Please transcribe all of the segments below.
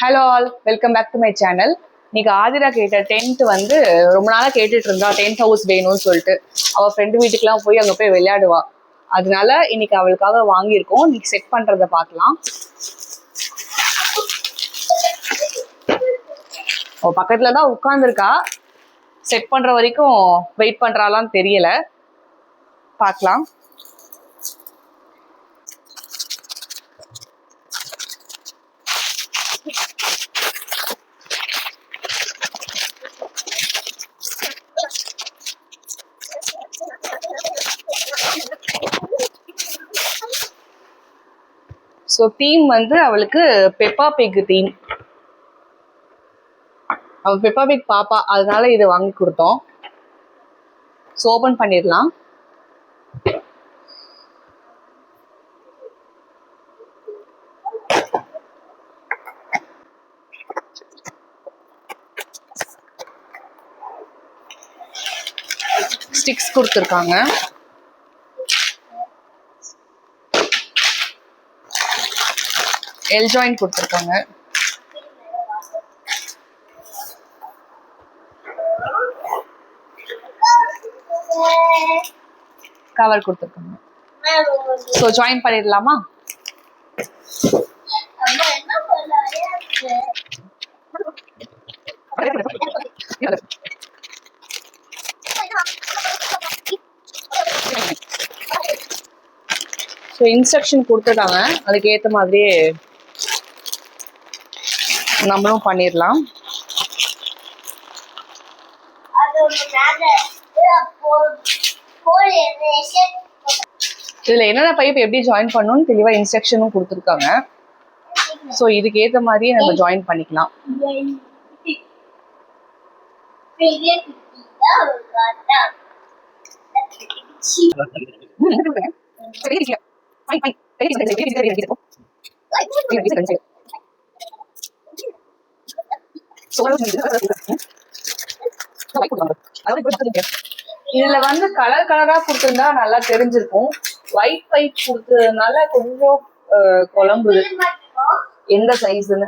Hello all, welcome back to my channel. இன்னைக்கு ஆதிரா கேட்ட tent வந்து ரொம்ப நாளாக கேட்டுட்டு இருந்தா, டென்ட் ஹவுஸ் வேணும்னு சொல்லிட்டு. அவள் ஃப்ரெண்டு வீட்டுக்குலாம் போய் அங்கே போய் விளையாடுவா. அதனால இன்னைக்கு அவளுக்காக வாங்கியிருக்கோம். இன்னைக்கு செட் பண்ணுறதை பார்க்கலாம். அவள் பக்கத்தில் தான் உட்காந்துருக்கா. செட் பண்ணுற வரைக்கும் வெயிட் பண்ணுறாளான்னு தெரியல. பார்க்கலாம். ஸோ தீம் வந்து அவளுக்கு பெப்பா பிக் தீம். அவள் பெப்பா பிக் பாப்பா, அதனால இதை வாங்கி கொடுத்தோம். ஸோ ஓப்பன் பண்ணிடலாம். ஸ்டிக்ஸ் கொடுத்துருக்காங்க. எல் ஜாயின் கொடுத்துருக்காங்க. கவர் கொடுத்துருக்காங்க. ஸோ ஜாயின் பண்ணிடலாமா? ஸோ இன்ஸ்ட்ரக்ஷன் கொடுத்துட்டாங்க, அதுக்கு ஏற்ற மாதிரியே நம்மளும் பண்ணிடலாம். இதுல என்னென்ன பைப் எப்படி ஜாயின் பண்ணணும்னு தெளிவா இன்ஸ்ட்ரக்ஷனும் கொடுத்துருக்காங்க. ஸோ இதுக்கு ஏற்ற மாதிரியே நம்ம ஜாயின் பண்ணிக்கலாம். இதுல வந்து கலர் கலரா கொடுத்திருந்தா நல்லா தெரிஞ்சிருக்கும். ஒயிட் பைப் கொடுத்ததுனால கொஞ்சம் குழம்புது எந்த சைஸ்ன்னு.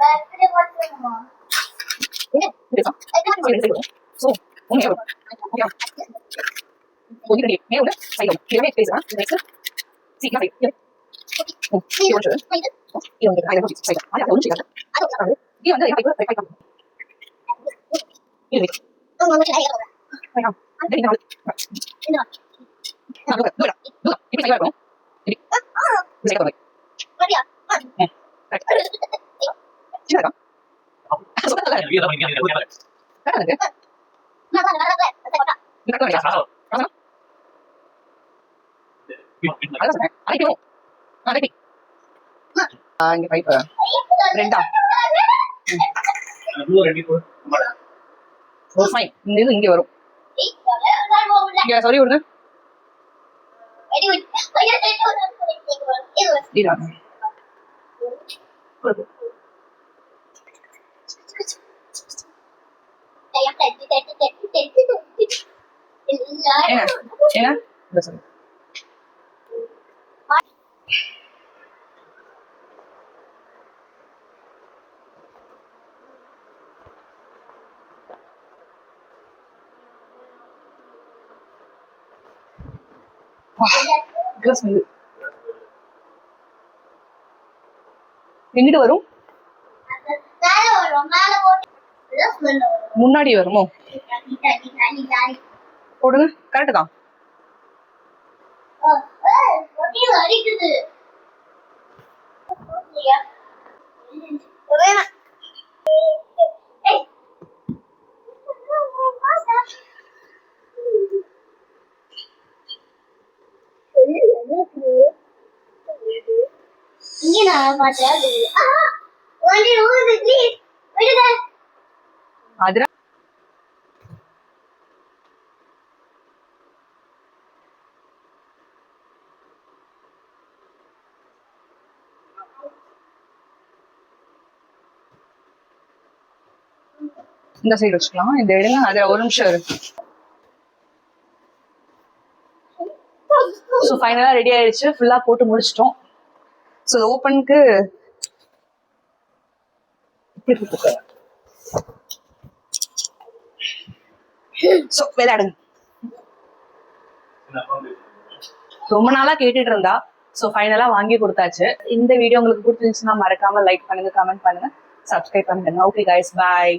இங்க பைப் ரெண்டா இந்த இது இங்க வரும். சாரி விடுங்க. எங்கிட்டு வரும்? முன்னாடி வருமோ? போடுங்க. கரெக்ட் தான். அதுல இந்த சைடு வச்சுக்கலாம். இந்த எடுங்க, அதுல ஒரு நிமிஷம் இருக்கு. ஸோ ஃபைனலா ரெடி ஆயிடுச்சு, ஃபுல்லா போட்டு முடிச்சிட்டோம். ஸோ ஓப்பனுக்கு ஸோ விளையாடுங்க. ரொம்ப நாளா கேட்டுட்டு இருந்தா, ஸோ ஃபைனலா வாங்கி கொடுத்தாச்சு. இந்த வீடியோ உங்களுக்கு பிடிச்சிருந்துச்சுன்னா மறக்காம லைக் பண்ணுங்க, கமெண்ட் பண்ணுங்க, சப்ஸ்கிரைப் பண்ணுங்க. ஓகே கைஸ், பாய்.